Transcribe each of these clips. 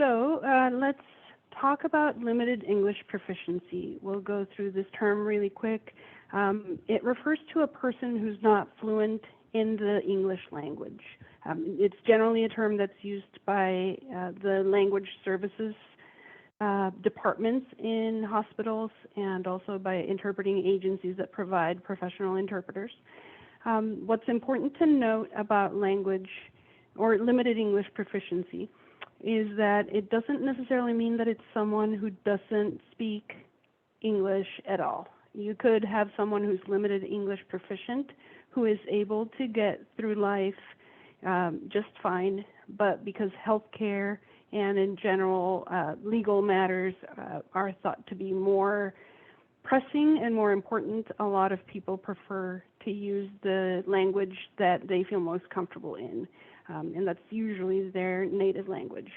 Let's talk about limited English proficiency. We'll go through this term really quick. It refers to a person who's not fluent in the English language. It's generally a term that's used by the language services departments in hospitals and also by interpreting agencies that provide professional interpreters. What's important to note about language or limited English proficiency is that it doesn't necessarily mean that it's someone who doesn't speak English at all. You could have someone who's limited English proficient who is able to get through life just fine, but because healthcare and in general legal matters are thought to be more pressing and more important, a lot of people prefer to use the language that they feel most comfortable in, and that's usually their native language.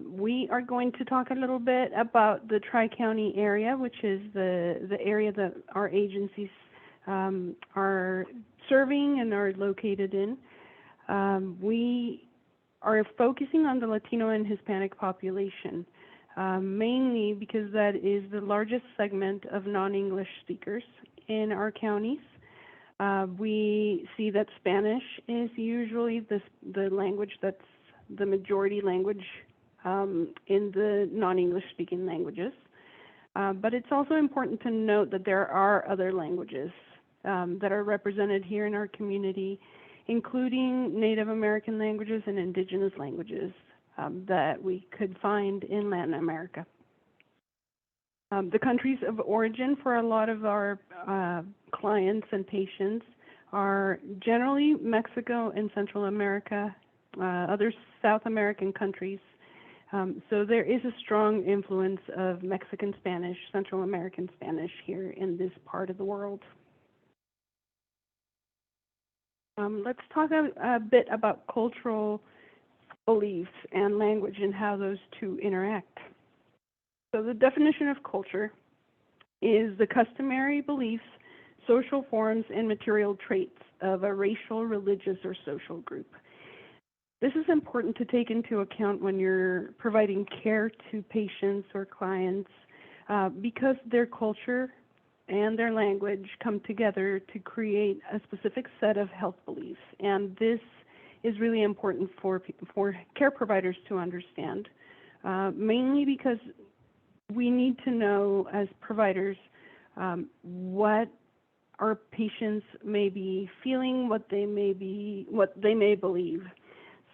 We are going to talk a little bit about the Tri-County area, which is the area that our agencies are serving and are located in. We are focusing on the Latino and Hispanic population, mainly because that is the largest segment of non-English speakers in our counties. We see that Spanish is usually the language that's the majority language in the non-English speaking languages. But it's also important to note that there are other languages that are represented here in our community, including Native American languages and indigenous languages that we could find in Latin America. The countries of origin for a lot of our clients and patients are generally Mexico and Central America, other South American countries. So there is a strong influence of Mexican Spanish, Central American Spanish here in this part of the world. Let's talk a bit about cultural beliefs and language and how those two interact. So the definition of culture is the customary beliefs, social forms, and material traits of a racial, religious, or social group. This is important to take into account when you're providing care to patients or clients because their culture and their language come together to create a specific set of health beliefs. And this is really important for care providers to understand, mainly because we need to know as providers what our patients may be feeling, what they may believe.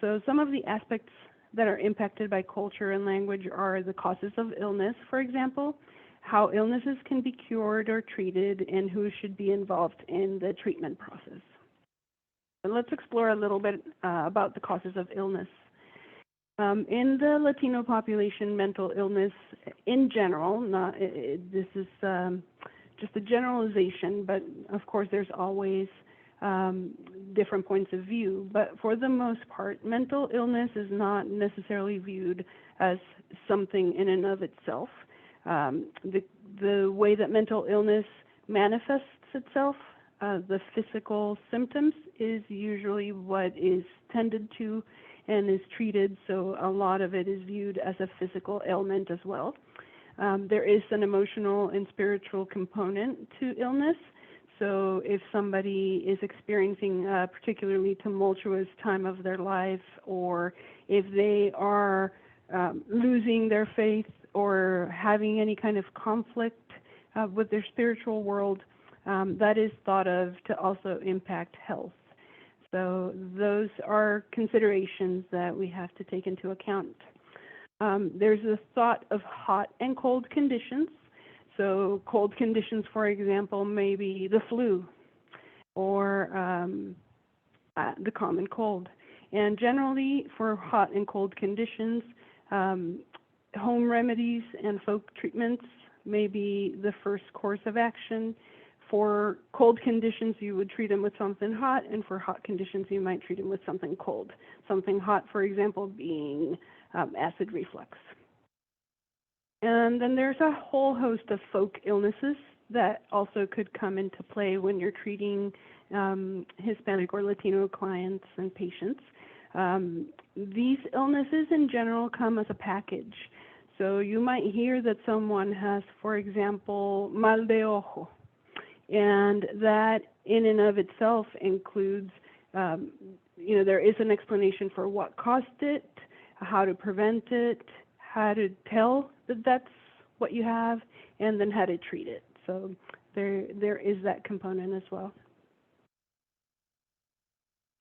So some of the aspects that are impacted by culture and language are the causes of illness, for example, how illnesses can be cured or treated, and who should be involved in the treatment process. So let's explore a little bit about the causes of illness. In the Latino population, mental illness in general, this is just a generalization, but of course there's always different points of view. But for the most part, mental illness is not necessarily viewed as something in and of itself. The way that mental illness manifests itself, the physical symptoms is usually what is tended to and is treated, so a lot of it is viewed as a physical ailment as well. There is an emotional and spiritual component to illness. So if somebody is experiencing a particularly tumultuous time of their life, or if they are losing their faith or having any kind of conflict with their spiritual world, that is thought of to also impact health. So those are considerations that we have to take into account. There's a thought of hot and cold conditions. So cold conditions, for example, may be the flu or the common cold. And generally for hot and cold conditions, home remedies and folk treatments may be the first course of action. For cold conditions, you would treat them with something hot, and for hot conditions, you might treat them with something cold. Something hot, for example, being acid reflux. And then there's a whole host of folk illnesses that also could come into play when you're treating Hispanic or Latino clients and patients. These illnesses in general come as a package. So you might hear that someone has, for example, mal de ojo, and that in and of itself includes, there is an explanation for what caused it, how to prevent it, how to tell that that's what you have, and then how to treat it. So there is that component as well.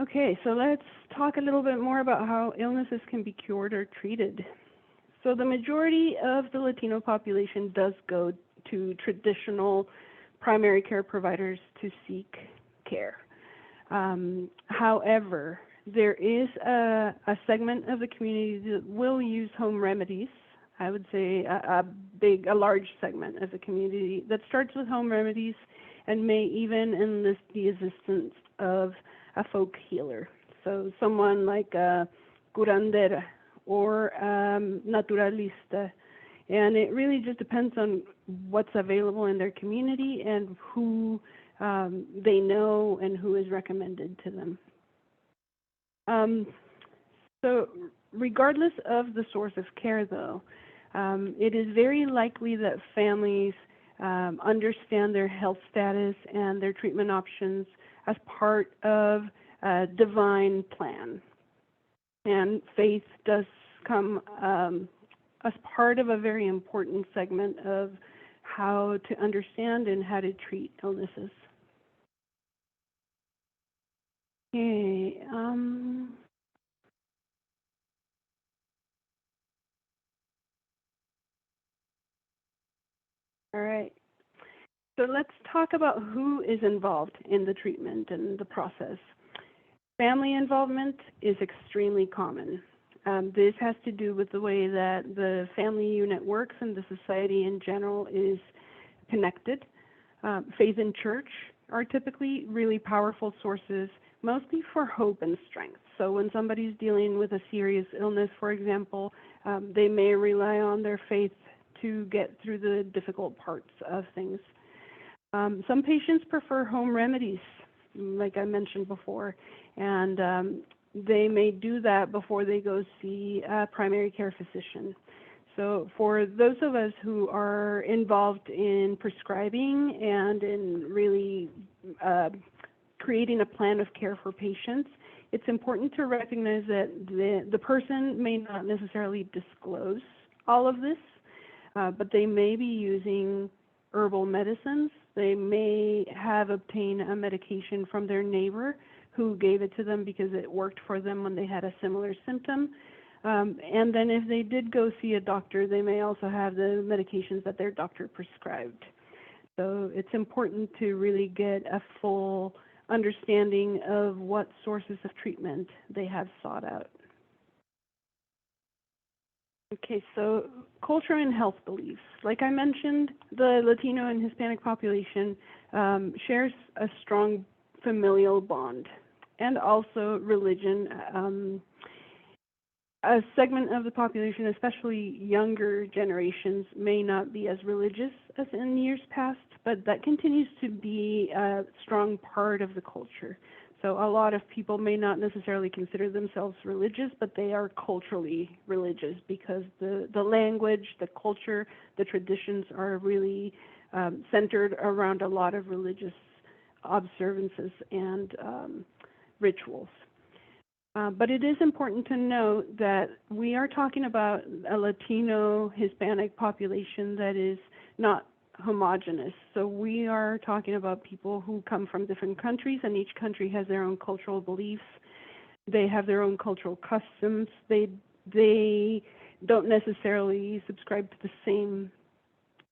Okay, so let's talk a little bit more about how illnesses can be cured or treated. So the majority of the Latino population does go to traditional primary care providers to seek care. However, there is a segment of the community that will use home remedies. I would say a large segment of the community that starts with home remedies and may even enlist the assistance of a folk healer. So someone like a curandera or naturalista. And it really just depends on what's available in their community and who they know and who is recommended to them. So regardless of the source of care, though, it is very likely that families understand their health status and their treatment options as part of a divine plan. And faith does come as part of a very important segment of how to understand and how to treat illnesses. Okay. All right. So let's talk about who is involved in the treatment and the process. Family involvement is extremely common. This has to do with the way that the family unit works and the society in general is connected. Faith and church are typically really powerful sources, mostly for hope and strength. So when somebody's dealing with a serious illness, for example, they may rely on their faith to get through the difficult parts of things. Some patients prefer home remedies, like I mentioned before, and they may do that before they go see a primary care physician. So for those of us who are involved in prescribing and in really creating a plan of care for patients, it's important to recognize that the person may not necessarily disclose all of this, but they may be using herbal medicines. They may have obtained a medication from their neighbor who gave it to them because it worked for them when they had a similar symptom. And then if they did go see a doctor, they may also have the medications that their doctor prescribed. So it's important to really get a full understanding of what sources of treatment they have sought out. Okay, so culture and health beliefs. Like I mentioned, the Latino and Hispanic population shares a strong familial bond, and also religion. A segment of the population, especially younger generations, may not be as religious as in years past, but that continues to be a strong part of the culture. So a lot of people may not necessarily consider themselves religious, but they are culturally religious because the language, the culture, the traditions are really centered around a lot of religious observances and rituals. But it is important to note that we are talking about a Latino Hispanic population that is not homogenous. So we are talking about people who come from different countries, and each country has their own cultural beliefs. They have their own cultural customs. They don't necessarily subscribe to the same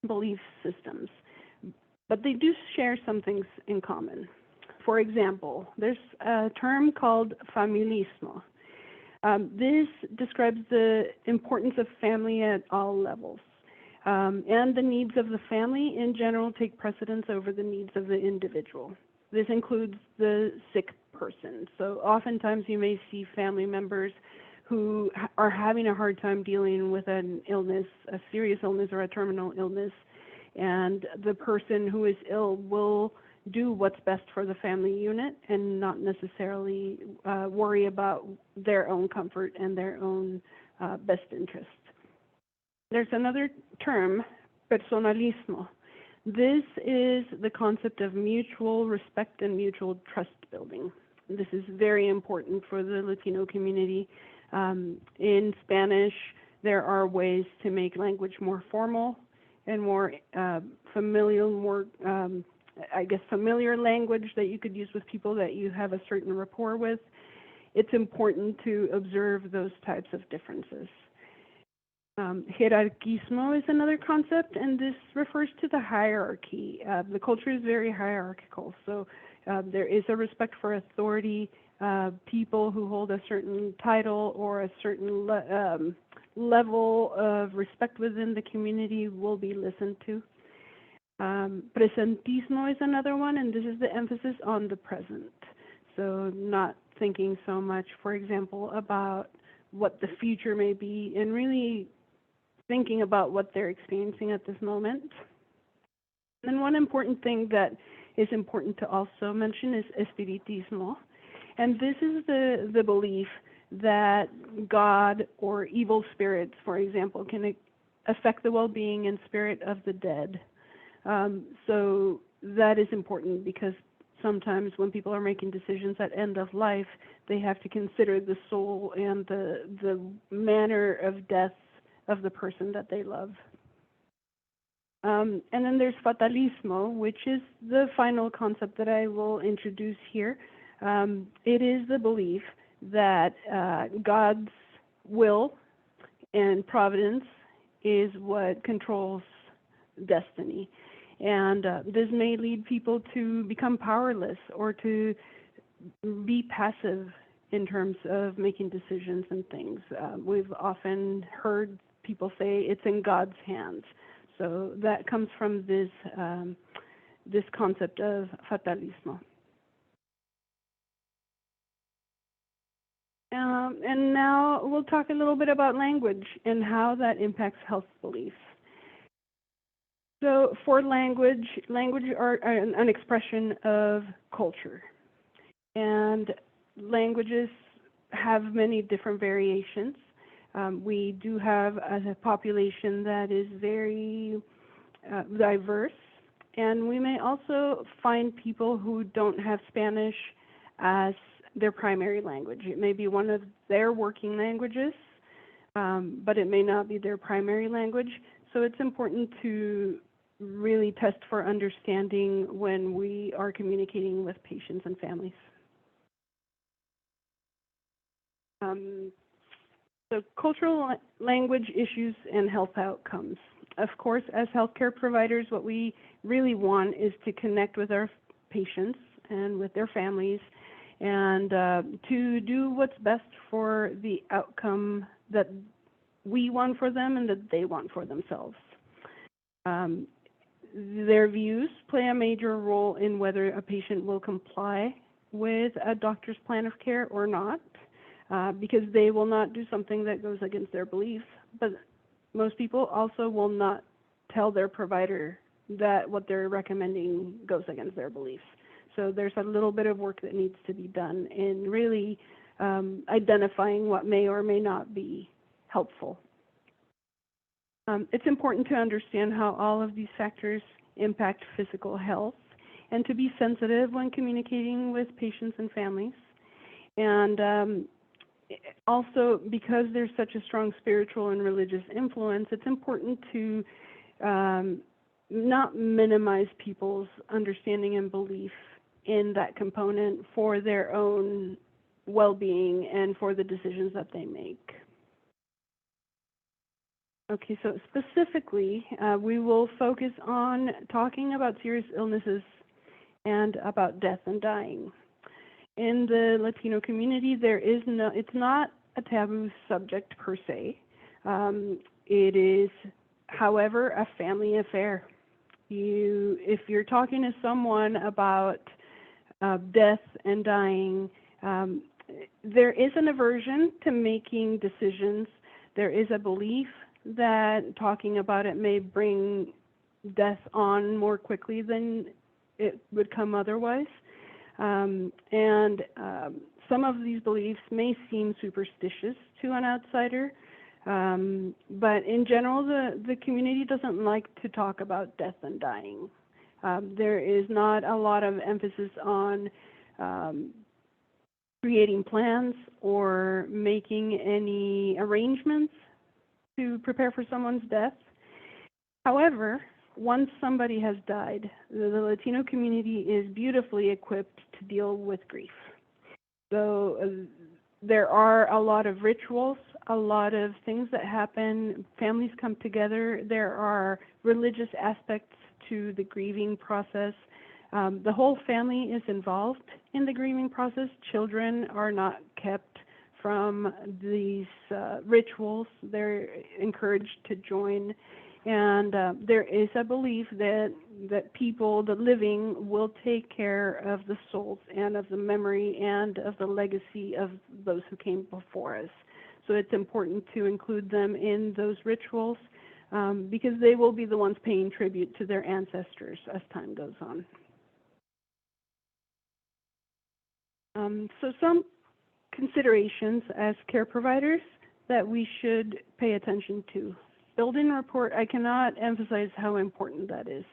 belief systems, but they do share some things in common. For example, there's a term called familismo. This describes the importance of family at all levels. And the needs of the family in general take precedence over the needs of the individual. This includes the sick person. So oftentimes you may see family members who are having a hard time dealing with an illness, a serious illness or a terminal illness, and the person who is ill will do what's best for the family unit and not necessarily worry about their own comfort and their own best interest. There's another term, personalismo. This is the concept of mutual respect and mutual trust building. This is very important for the Latino community. In Spanish, there are ways to make language more formal and more familial, more, familiar language that you could use with people that you have a certain rapport with. It's important to observe those types of differences. Jerarquismo is another concept, and this refers to the hierarchy. The culture is very hierarchical, so there is a respect for authority. People who hold a certain title or a certain level of respect within the community will be listened to. Presentismo is another one, and this is the emphasis on the present. So not thinking so much, for example, about what the future may be, and really thinking about what they're experiencing at this moment. And one important thing that is important to also mention is espiritismo. And this is the belief that God or evil spirits, for example, can affect the well-being and spirit of the dead. So that is important because sometimes when people are making decisions at end of life, they have to consider the soul and the manner of death of the person that they love. And then there's fatalismo, which is the final concept that I will introduce here. It is the belief that God's will and providence is what controls destiny. And this may lead people to become powerless or to be passive in terms of making decisions and things. We've often heard people say it's in God's hands. So that comes from this, this concept of fatalismo. And now we'll talk a little bit about language and how that impacts health beliefs. So for language are an expression of culture. And languages have many different variations. We do have a population that is very diverse, and we may also find people who don't have Spanish as their primary language. It may be one of their working languages, but it may not be their primary language. So it's important to really test for understanding when we are communicating with patients and families. So cultural language issues and health outcomes. Of course, as healthcare providers, what we really want is to connect with our patients and with their families and to do what's best for the outcome that we want for them and that they want for themselves. Their views play a major role in whether a patient will comply with a doctor's plan of care or not. Because they will not do something that goes against their beliefs, but most people also will not tell their provider that what they're recommending goes against their beliefs. So there's a little bit of work that needs to be done in really identifying what may or may not be helpful. It's important to understand how all of these factors impact physical health and to be sensitive when communicating with patients and families. And also, because there's such a strong spiritual and religious influence, it's important to not minimize people's understanding and belief in that component for their own well-being and for the decisions that they make. Okay, so specifically, we will focus on talking about serious illnesses and about death and dying. In the Latino community, it's not a taboo subject per se. It is, however, a family affair. If you're talking to someone about death and dying, there is an aversion to making decisions. There is a belief that talking about it may bring death on more quickly than it would come otherwise. And some of these beliefs may seem superstitious to an outsider, but in general, the community doesn't like to talk about death and dying. There is not a lot of emphasis on creating plans or making any arrangements to prepare for someone's death. However, once somebody has died, the Latino community is beautifully equipped to deal with grief. So there are a lot of rituals, a lot of things that happen. Families come together. There are religious aspects to the grieving process. The whole family is involved in the grieving process. Children are not kept from these rituals. They're encouraged to join. And there is a belief that people, the living, will take care of the souls and of the memory and of the legacy of those who came before us. So it's important to include them in those rituals because they will be the ones paying tribute to their ancestors as time goes on. So some considerations as care providers that we should pay attention to. Building rapport, I cannot emphasize how important that is.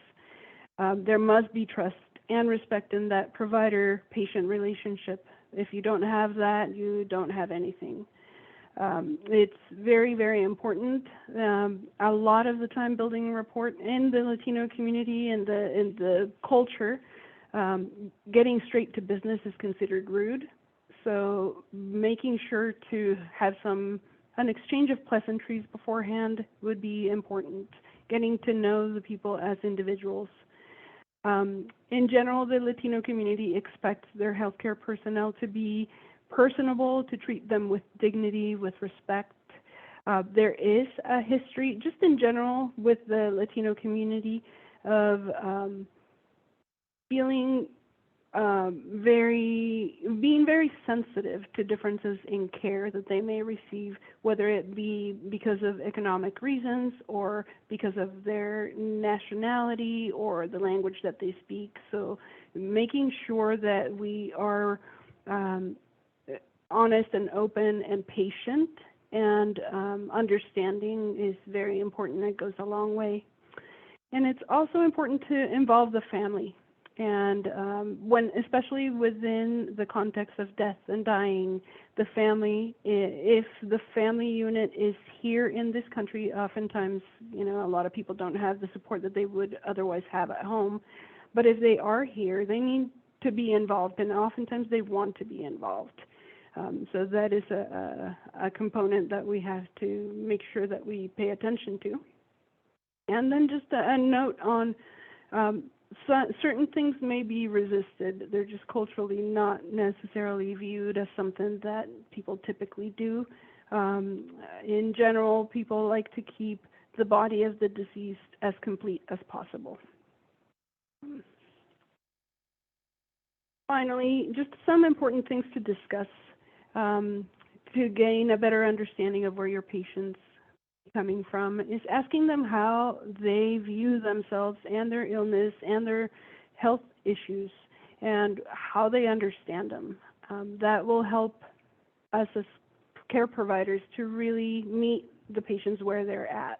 There must be trust and respect in that provider-patient relationship. If you don't have that, you don't have anything. It's very, very important. A lot of the time, building rapport in the Latino community and in the culture, getting straight to business is considered rude. So making sure to have an exchange of pleasantries beforehand would be important. Getting to know the people as individuals. In general, the Latino community expects their healthcare personnel to be personable, to treat them with dignity, with respect. There is a history, just in general, with the Latino community of being very sensitive to differences in care that they may receive, whether it be because of economic reasons or because of their nationality or the language that they speak. So making sure that we are honest and open and patient and understanding is very important. It goes a long way. And it's also important to involve the family. And especially within the context of death and dying, the family, if the family unit is here in this country, oftentimes, a lot of people don't have the support that they would otherwise have at home. But if they are here, they need to be involved, and oftentimes they want to be involved. So that is a component that we have to make sure that we pay attention to. And then just a note on certain things may be resisted. They're just culturally not necessarily viewed as something that people typically do. In general, people like to keep the body of the deceased as complete as possible. Finally, just some important things to discuss to gain a better understanding of where your patients coming from is asking them how they view themselves and their illness and their health issues and how they understand them. That will help us as care providers to really meet the patients where they're at.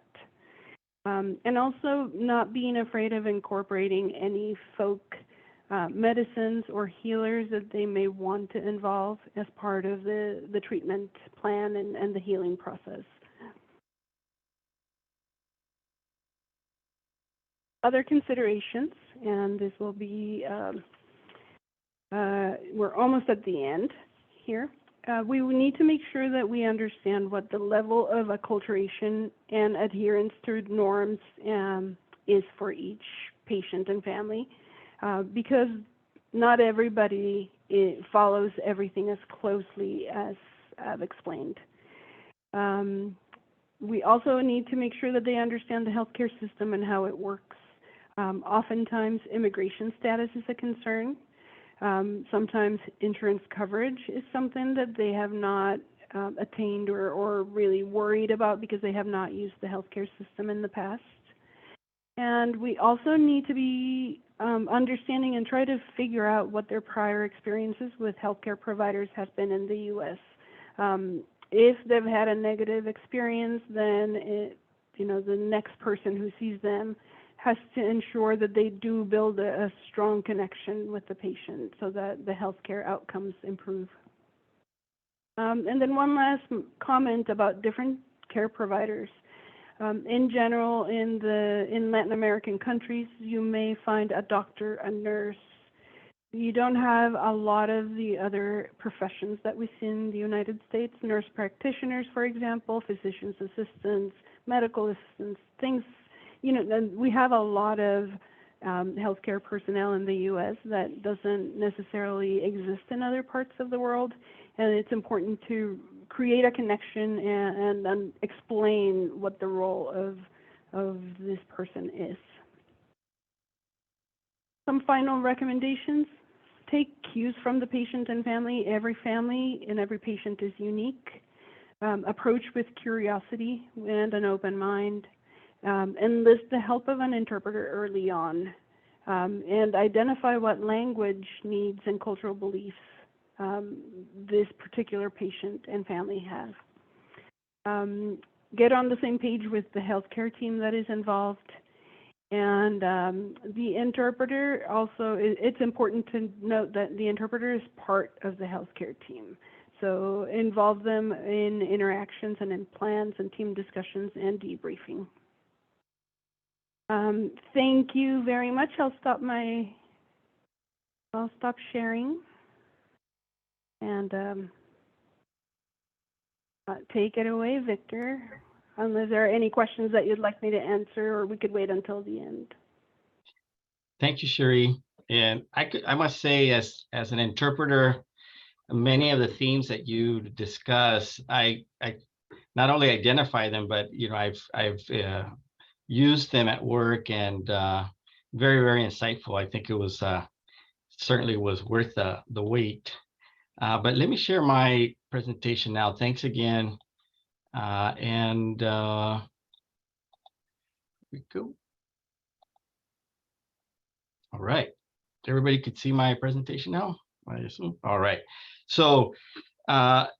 And also not being afraid of incorporating any folk medicines or healers that they may want to involve as part of the treatment plan and the healing process. Other considerations, and this will be, we're almost at the end here. We need to make sure that we understand what the level of acculturation and adherence to norms is for each patient and family, because not everybody follows everything as closely as I've explained. We also need to make sure that they understand the healthcare system and how it works. Oftentimes, immigration status is a concern. Sometimes insurance coverage is something that they have not attained or really worried about because they have not used the healthcare system in the past. And we also need to be understanding and try to figure out what their prior experiences with healthcare providers have been in the U.S. If they've had a negative experience, then the next person who sees them has to ensure that they do build a strong connection with the patient so that the healthcare outcomes improve. And then one last comment about different care providers. In general, in Latin American countries, you may find a doctor, a nurse. You don't have a lot of the other professions that we see in the United States. Nurse practitioners, for example, physician's assistants, medical assistants, things. We have a lot of healthcare personnel in the U.S. that doesn't necessarily exist in other parts of the world, and it's important to create a connection and explain what the role of this person is. Some final recommendations. Take cues from the patient and family. Every family and every patient is unique. Approach with curiosity and an open mind. Enlist the help of an interpreter early on. And identify what language needs and cultural beliefs this particular patient and family have. Get on the same page with the healthcare team that is involved. And the interpreter also, it's important to note that the interpreter is part of the healthcare team. So involve them in interactions and in plans and team discussions and debriefing. Thank you very much. I'll stop sharing and take it away, Victor. Unless there are any questions that you'd like me to answer, or we could wait until the end. Thank you, Sherry. And I must say, as an interpreter, many of the themes that you discuss, I not only identify them, but I've used them at work, and very, very insightful. I think it was certainly was worth the wait. But let me share my presentation now. Thanks again. Here we go. All right. Everybody could see my presentation now, I assume. All right. So I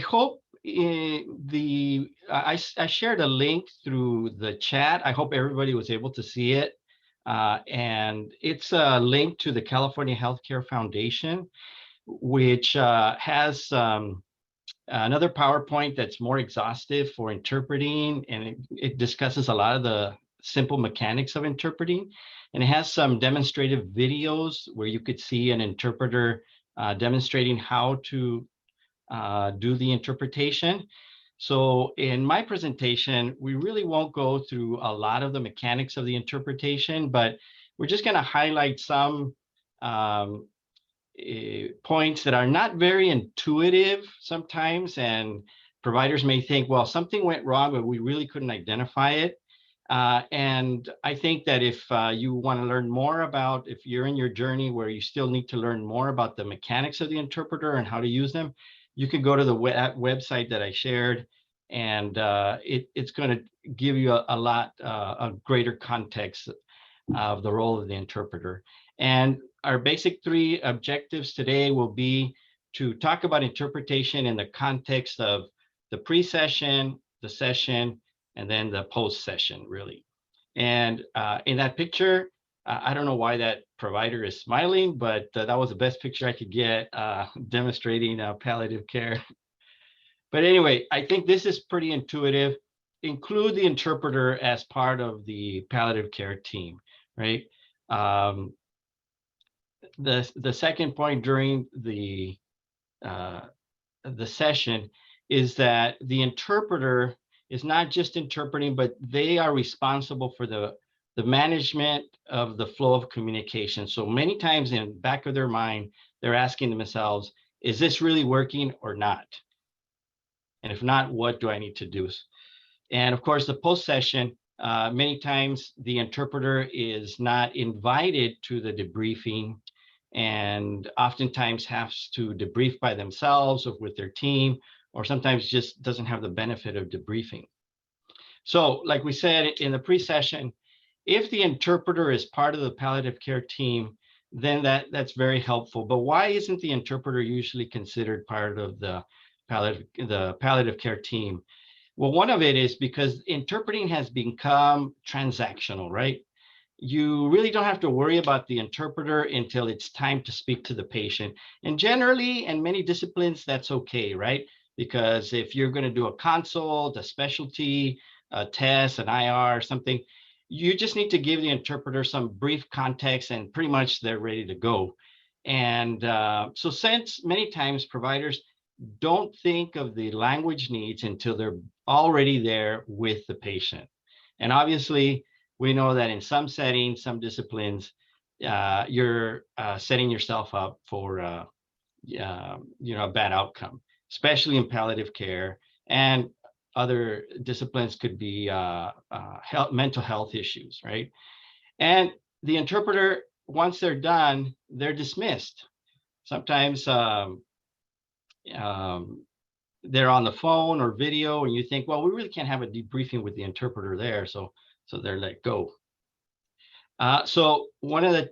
hope I shared a link through the chat. I hope everybody was able to see it. And it's a link to the California Healthcare Foundation, which has another PowerPoint that's more exhaustive for interpreting, and it discusses a lot of the simple mechanics of interpreting. And it has some demonstrative videos where you could see an interpreter demonstrating how to do the interpretation. So in my presentation, we really won't go through a lot of the mechanics of the interpretation, but we're just going to highlight some points that are not very intuitive sometimes, and providers may think, well, something went wrong, but we really couldn't identify it. And I think that if you want to learn more about, if you're in your journey where you still need to learn more about the mechanics of the interpreter and how to use them, you can go to the website that I shared, and it's going to give you a lot of greater context of the role of the interpreter. And our basic 3 objectives today will be to talk about interpretation in the context of the pre-session, the session, and then the post-session, really. And in that picture, I don't know why that provider is smiling, but that was the best picture I could get demonstrating palliative care. But anyway, I think this is pretty intuitive. Include the interpreter as part of the palliative care team, right? The second point during the session is that the interpreter is not just interpreting, but they are responsible for the management of the flow of communication. So many times in the back of their mind, they're asking themselves, is this really working or not? And if not, what do I need to do? And of course, the post-session, many times the interpreter is not invited to the debriefing, and oftentimes has to debrief by themselves or with their team, or sometimes just doesn't have the benefit of debriefing. So like we said in the pre-session, if the interpreter is part of the palliative care team, then that's very helpful. But why isn't the interpreter usually considered part of the palliative care team? Well, one of it is because interpreting has become transactional, right? You really don't have to worry about the interpreter until it's time to speak to the patient. And generally, in many disciplines, that's okay, right? Because if you're going to do a consult, a specialty, a test, an IR, something, you just need to give the interpreter some brief context and pretty much they're ready to go. And so since many times providers don't think of the language needs until they're already there with the patient. And obviously, we know that in some settings, some disciplines, you're setting yourself up for a bad outcome, especially in palliative care, and other disciplines could be mental health issues, right? And the interpreter, once they're done, they're dismissed. Sometimes they're on the phone or video, and you think, well, we really can't have a debriefing with the interpreter there, so they're let go. So one of the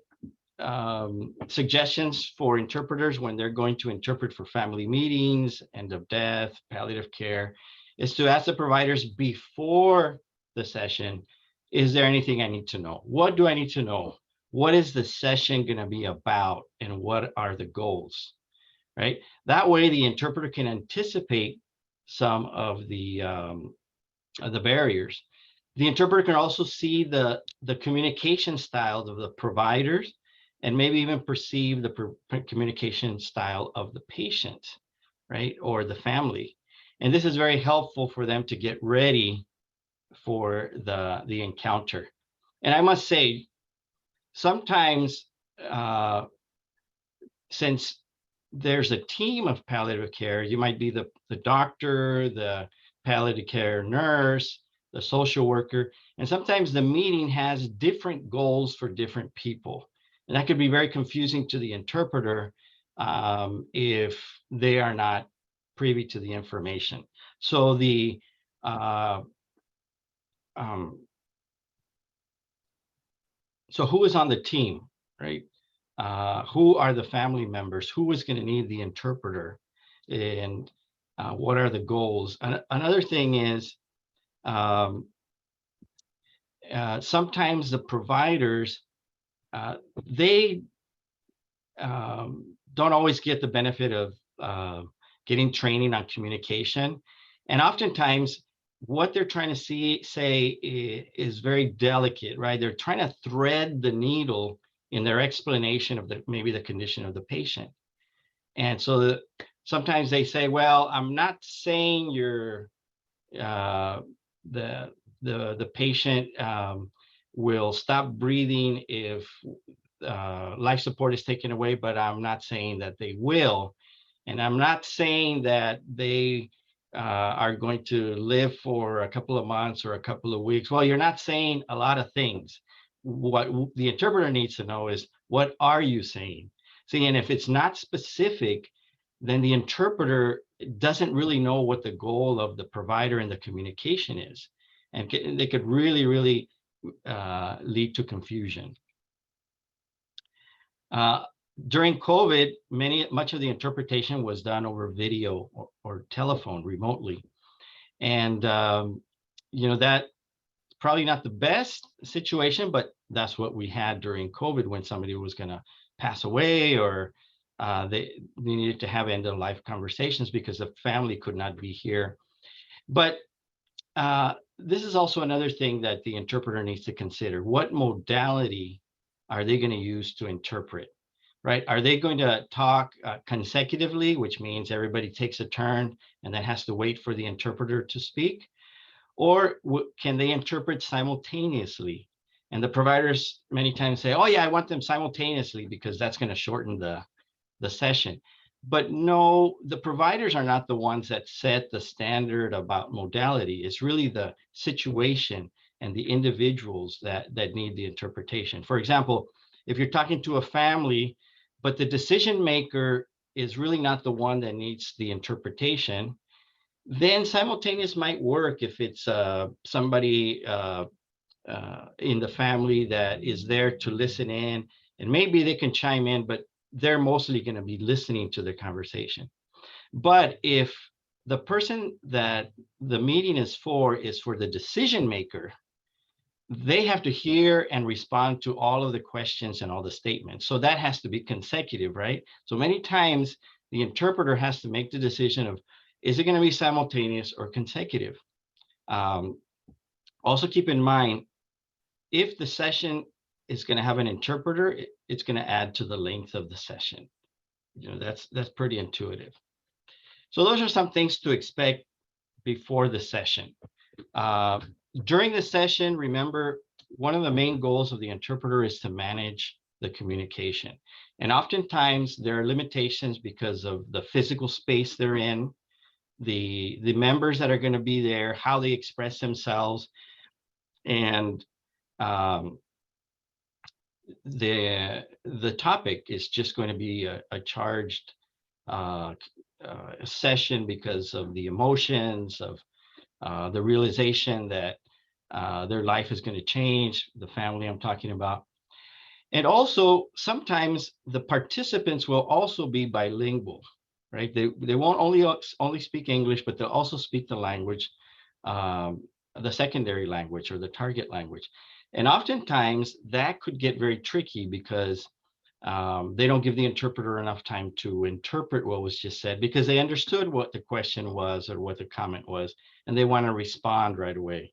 suggestions for interpreters when they're going to interpret for family meetings, end of death, palliative care, is to ask the providers before the session, is there anything I need to know? What do I need to know? What is the session going to be about, and what are the goals? Right? That way, the interpreter can anticipate some of the barriers. The interpreter can also see the communication styles of the providers, and maybe even perceive the communication style of the patient, right, or the family. And this is very helpful for them to get ready for the encounter. And I must say, sometimes since there's a team of palliative care, you might be the doctor, the palliative care nurse, the social worker, and sometimes the meeting has different goals for different people. And that could be very confusing to the interpreter if they are not privy to the information. So so who is on the team, right? Who are the family members? Who is going to need the interpreter? And what are the goals? Another thing is, sometimes the providers, they don't always get the benefit of getting training on communication. And oftentimes, what they're trying to say is very delicate, right? They're trying to thread the needle in their explanation of maybe the condition of the patient. And so sometimes they say, well, I'm not saying you're the patient will stop breathing if life support is taken away, but I'm not saying that they will. And I'm not saying that they are going to live for a couple of months or a couple of weeks. Well, you're not saying a lot of things. What the interpreter needs to know is, what are you saying? See, and if it's not specific, then the interpreter doesn't really know what the goal of the provider and the communication is. And they could really, really lead to confusion. During COVID, much of the interpretation was done over video or telephone remotely. And, that's probably not the best situation, but that's what we had during COVID when somebody was going to pass away, or they needed to have end of life conversations because the family could not be here. But this is also another thing that the interpreter needs to consider. What modality are they going to use to interpret? Right? Are they going to talk consecutively, which means everybody takes a turn and then has to wait for the interpreter to speak? Or can they interpret simultaneously? And the providers many times say, oh yeah, I want them simultaneously because that's going to shorten the session. But no, the providers are not the ones that set the standard about modality. It's really the situation and the individuals that need the interpretation. For example, if you're talking to a family, but the decision maker is really not the one that needs the interpretation, then simultaneous might work if it's somebody in the family that is there to listen in, and maybe they can chime in, but they're mostly going to be listening to the conversation. But if the person that the meeting is for the decision maker, they have to hear and respond to all of the questions and all the statements. So that has to be consecutive, right? So many times the interpreter has to make the decision of, is it going to be simultaneous or consecutive? Also keep in mind, if the session is going to have an interpreter, it's going to add to the length of the session. That's pretty intuitive. So those are some things to expect before the session. During the session, remember, one of the main goals of the interpreter is to manage the communication. And oftentimes there are limitations because of the physical space they're in, the members that are going to be there, how they express themselves, and the topic is just going to be a charged session because of the emotions of the realization that their life is going to change, the family I'm talking about. And also, sometimes the participants will also be bilingual, right? They won't only speak English, but they'll also speak the language, the secondary language or the target language. And oftentimes that could get very tricky because they don't give the interpreter enough time to interpret what was just said, because they understood what the question was or what the comment was, and they want to respond right away.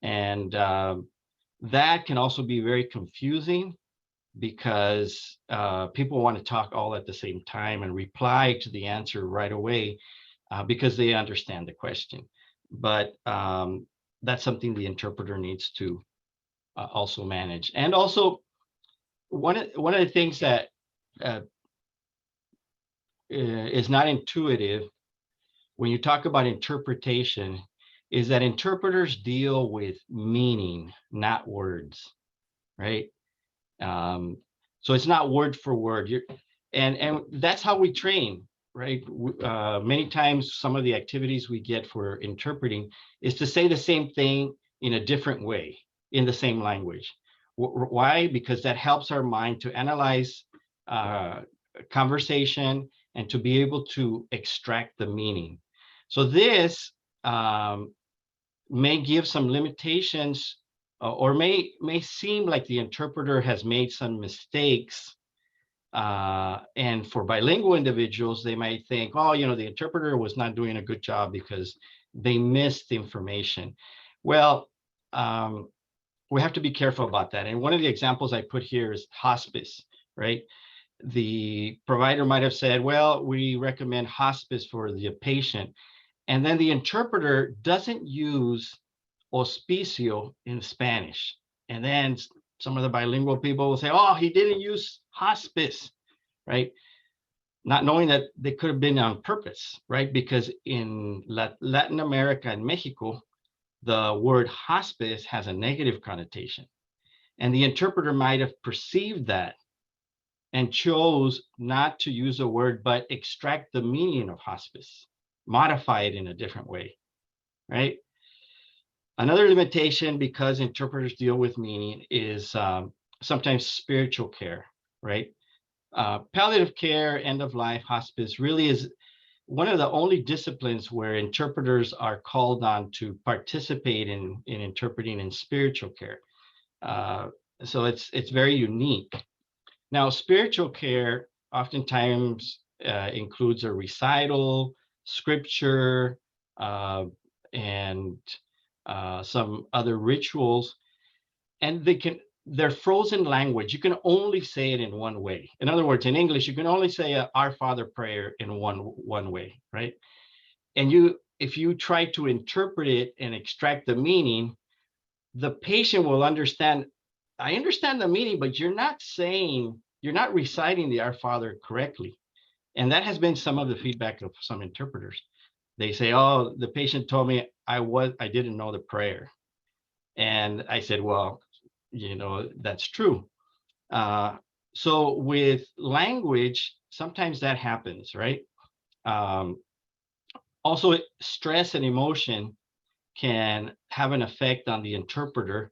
And that can also be very confusing because people want to talk all at the same time and reply to the answer right away because they understand the question. But that's something the interpreter needs to also manage. And also, one of the things that is not intuitive when you talk about interpretation is that interpreters deal with meaning, not words, right? So it's not word for word. And that's how we train, right? Many times, some of the activities we get for interpreting is to say the same thing in a different way, in the same language. Why? Because that helps our mind to analyze conversation and to be able to extract the meaning. So this may give some limitations or may seem like the interpreter has made some mistakes. And for bilingual individuals, they might think, oh, the interpreter was not doing a good job because they missed information. Well, we have to be careful about that. And one of the examples I put here is hospice, right? The provider might have said, well, we recommend hospice for the patient. And then the interpreter doesn't use hospicio in Spanish. And then some of the bilingual people will say, oh, he didn't use hospice, right? Not knowing that they could have been on purpose, right? Because in Latin America and Mexico, the word hospice has a negative connotation. And the interpreter might have perceived that and chose not to use a word, but extract the meaning of hospice, modify it in a different way, right? Another limitation, because interpreters deal with meaning, is sometimes spiritual care, right? Palliative care, end of life, hospice really is one of the only disciplines where interpreters are called on to participate in interpreting in spiritual care. So it's very unique. Now, spiritual care oftentimes includes a recital, scripture, and some other rituals, and they're frozen language. You can only say it in one way. In other words, in English, you can only say a Our Father prayer in one way, right? And if you try to interpret it and extract the meaning, the patient will understand, I understand the meaning, but you're not reciting the Our Father correctly. And that has been some of the feedback of some interpreters. They say, oh, the patient told me I didn't know the prayer. And I said, well, that's true. So with language, sometimes that happens, right? Also, stress and emotion can have an effect on the interpreter.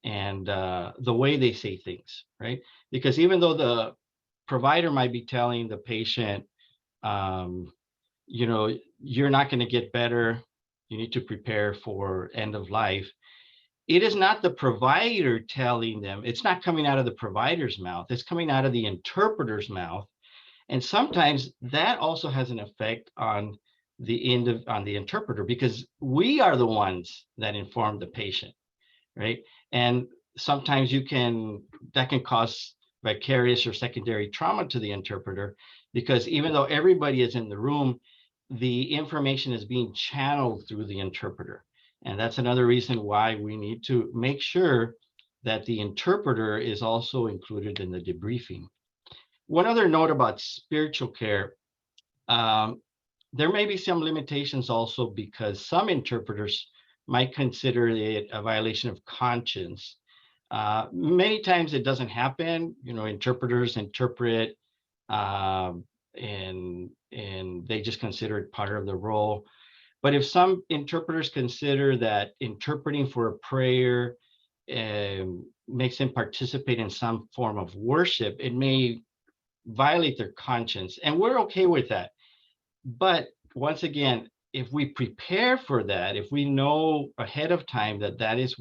and the way they say things, right? Because even though the provider might be telling the patient, um, you're not going to get better, you need to prepare for end of life, it is not the provider telling them. It's not coming out of the provider's mouth. It's coming out of the interpreter's mouth. And sometimes that also has an effect on the interpreter, because we are the ones that inform the patient, right? And sometimes that can cause vicarious or secondary trauma to the interpreter, because even though everybody is in the room, the information is being channeled through the interpreter. And that's another reason why we need to make sure that the interpreter is also included in the debriefing. One other note about spiritual care, um, there may be some limitations also, because some interpreters might consider it a violation of conscience. Many times it doesn't happen. Interpreters interpret, um, and they just consider it part of the role. But if some interpreters consider that interpreting for a prayer makes them participate in some form of worship, it may violate their conscience, and we're okay with that. But once again, if we prepare for that, if we know ahead of time that that is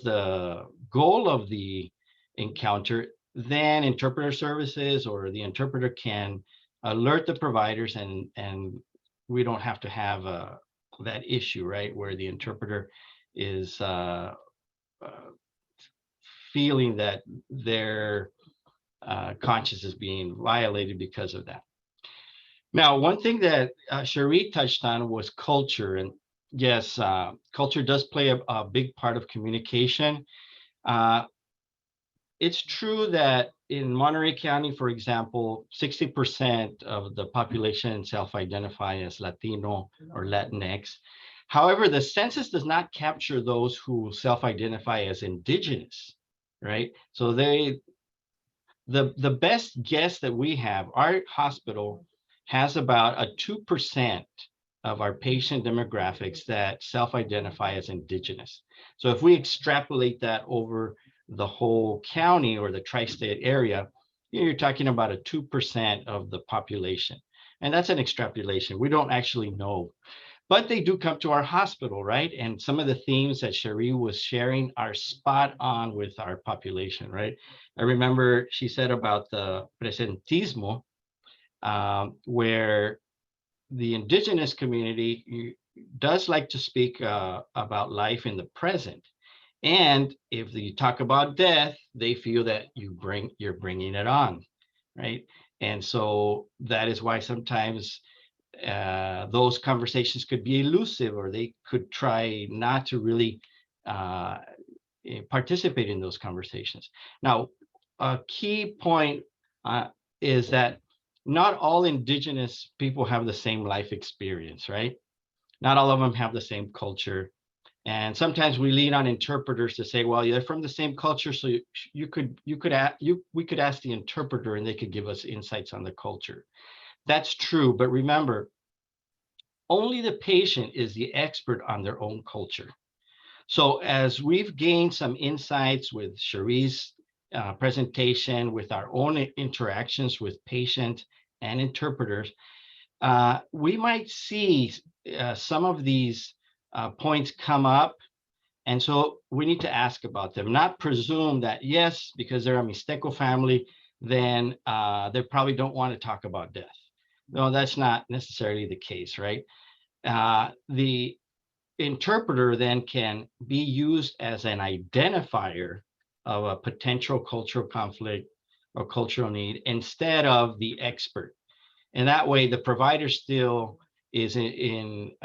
the goal of the encounter, then interpreter services or the interpreter can alert the providers, and we don't have to have that issue, right, where the interpreter is feeling that their conscience is being violated because of that. Now, one thing that Cherie touched on was culture. And yes, culture does play a big part of communication. Uh, it's true that in Monterey County, for example, 60% of the population self-identify as Latino or Latinx. However, the census does not capture those who self-identify as indigenous, right? So the best guess that we have, our hospital has about a 2% of our patient demographics that self-identify as indigenous. So if we extrapolate that over the whole county or the tri-state area, you're talking about a 2% of the population. And that's an extrapolation. We don't actually know. But they do come to our hospital, right? And some of the themes that Cherie was sharing are spot on with our population, right? I remember she said about the presentismo, where the indigenous community does like to speak about life in the present. And if you talk about death, they feel that you're bringing it on, right? And so that is why sometimes those conversations could be elusive, or they could try not to really participate in those conversations. Now, a key point is that not all indigenous people have the same life experience, right? Not all of them have the same culture. And sometimes we lean on interpreters to say, well, they're from the same culture, so we could ask the interpreter and they could give us insights on the culture. That's true, but remember, only the patient is the expert on their own culture. So as we've gained some insights with Cherie's presentation, with our own interactions with patient and interpreters, we might see some of these points come up. And so we need to ask about them, not presume that, yes, because they're a Mixteco family, then they probably don't want to talk about death. No, that's not necessarily the case, right? The interpreter then can be used as an identifier of a potential cultural conflict or cultural need instead of the expert. And that way the provider still is in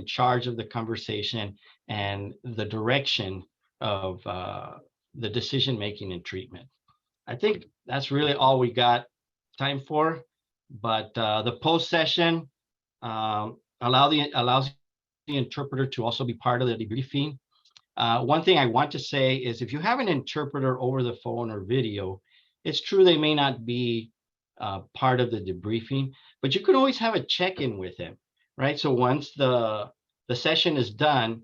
charge of the conversation and the direction of the decision making and treatment. I think that's really all we got time for. But the post session allows the interpreter to also be part of the debriefing. One thing I want to say is, if you have an interpreter over the phone or video, it's true they may not be part of the debriefing, but you can always have a check-in with them, right? So once the session is done,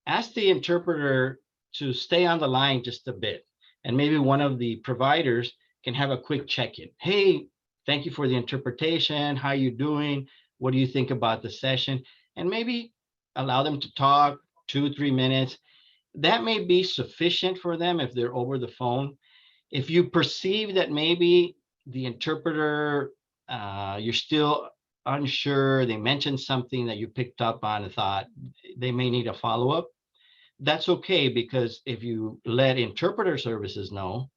ask the interpreter to stay on the line just a bit. And maybe one of the providers can have a quick check-in. Hey, thank you for the interpretation. How you doing? What do you think about the session? And maybe allow them to talk 2-3 minutes. That may be sufficient for them if they're over the phone. If you perceive that maybe the interpreter, you're still unsure, they mentioned something that you picked up on and thought they may need a follow-up, that's okay, because if you let interpreter services know,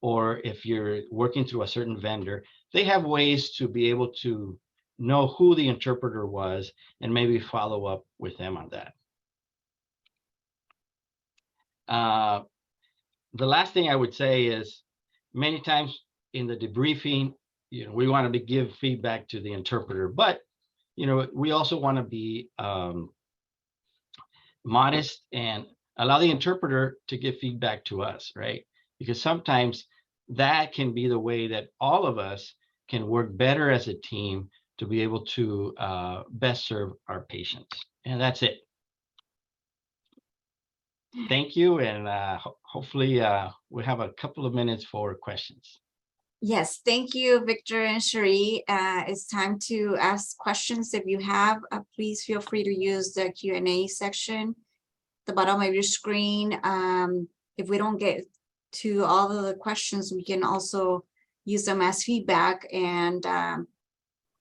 or if you're working through a certain vendor, they have ways to be able to know who the interpreter was and maybe follow up with them on that. The last thing I would say is, many times in the debriefing, we want to give feedback to the interpreter, but we also want to be modest and allow the interpreter to give feedback to us, right? Because sometimes that can be the way that all of us can work better as a team to be able to best serve our patients. And that's it. Thank you. And hopefully we have a couple of minutes for questions. Yes, thank you, Victor and Cherie. It's time to ask questions. If you have, please feel free to use the Q&A section at the bottom of your screen. If we don't get to all of the questions, we can also use them as feedback and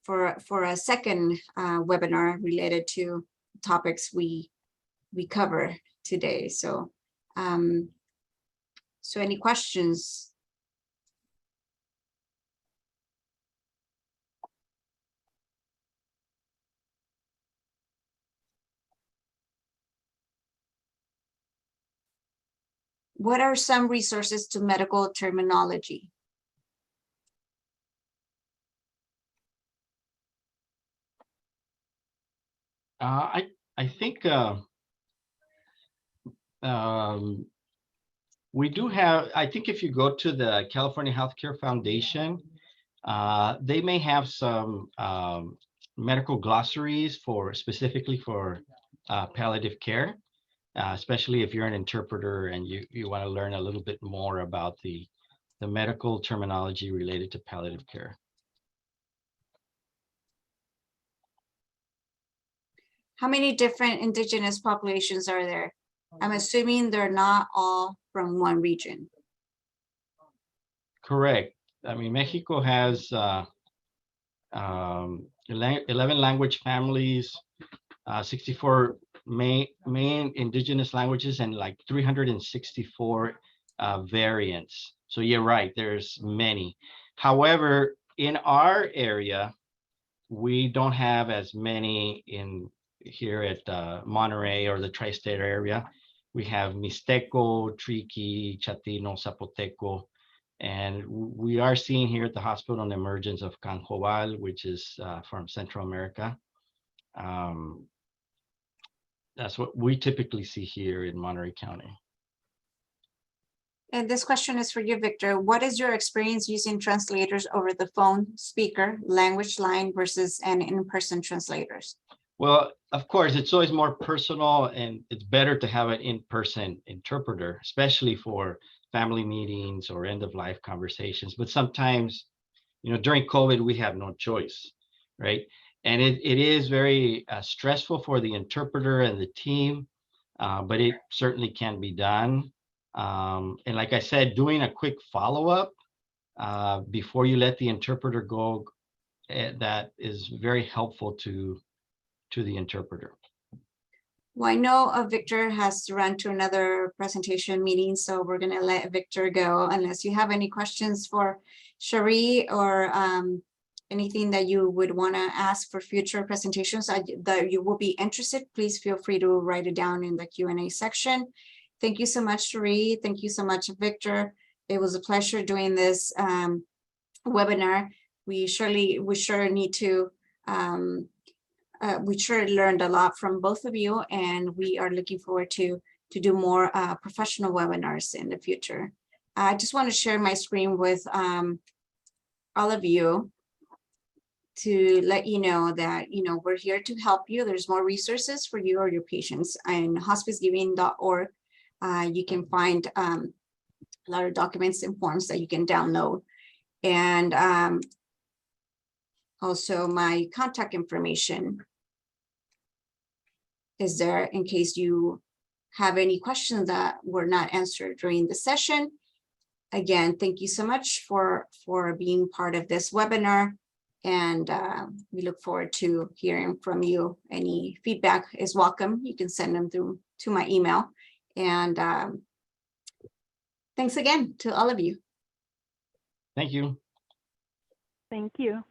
for a second webinar related to topics we cover today. So, so any questions? What are some resources to medical terminology? I think we do have, I think if you go to the California Healthcare Foundation, they may have some medical glossaries specifically for palliative care, especially if you're an interpreter and you want to learn a little bit more about the medical terminology related to palliative care. How many different indigenous populations are there? I'm assuming they're not all from one region. Correct. I mean, Mexico has 11 language families, 64 main indigenous languages, and like 364 variants. So you're right, there's many. However, in our area, we don't have as many in here at Monterey or the tri-state area. We have Mixteco, Triqui, Chatino, Zapoteco, and we are seeing here at the hospital an emergence of Canjobal, which is from Central America. That's what we typically see here in Monterey County. And this question is for you, Victor. What is your experience using translators over the phone, speaker, language line versus an in-person translators? Well, of course, it's always more personal, and it's better to have an in-person interpreter, especially for family meetings or end-of-life conversations. But sometimes, during COVID, we have no choice, right? And it is very stressful for the interpreter and the team, but it certainly can be done. And like I said, doing a quick follow-up before you let the interpreter go, that is very helpful to the interpreter. Well, I know Victor has to run to another presentation meeting, so we're going to let Victor go unless you have any questions for Cherie or anything that you would want to ask for future presentations that you will be interested. Please feel free to write it down in the Q&A section. Thank you so much, Cherie. Thank you so much, Victor. It was a pleasure doing this webinar. We sure need to we sure learned a lot from both of you, and we are looking forward to do more professional webinars in the future. I just want to share my screen with all of you. to let you know that, we're here to help you. There's more resources for you or your patients. And hospicegiving.org, you can find a lot of documents and forms that you can download. And also my contact information is there in case you have any questions that were not answered during the session. Again, thank you so much for being part of this webinar. And we look forward to hearing from you. Any feedback is welcome. You can send them to my email. And thanks again to all of you. Thank you. Thank you.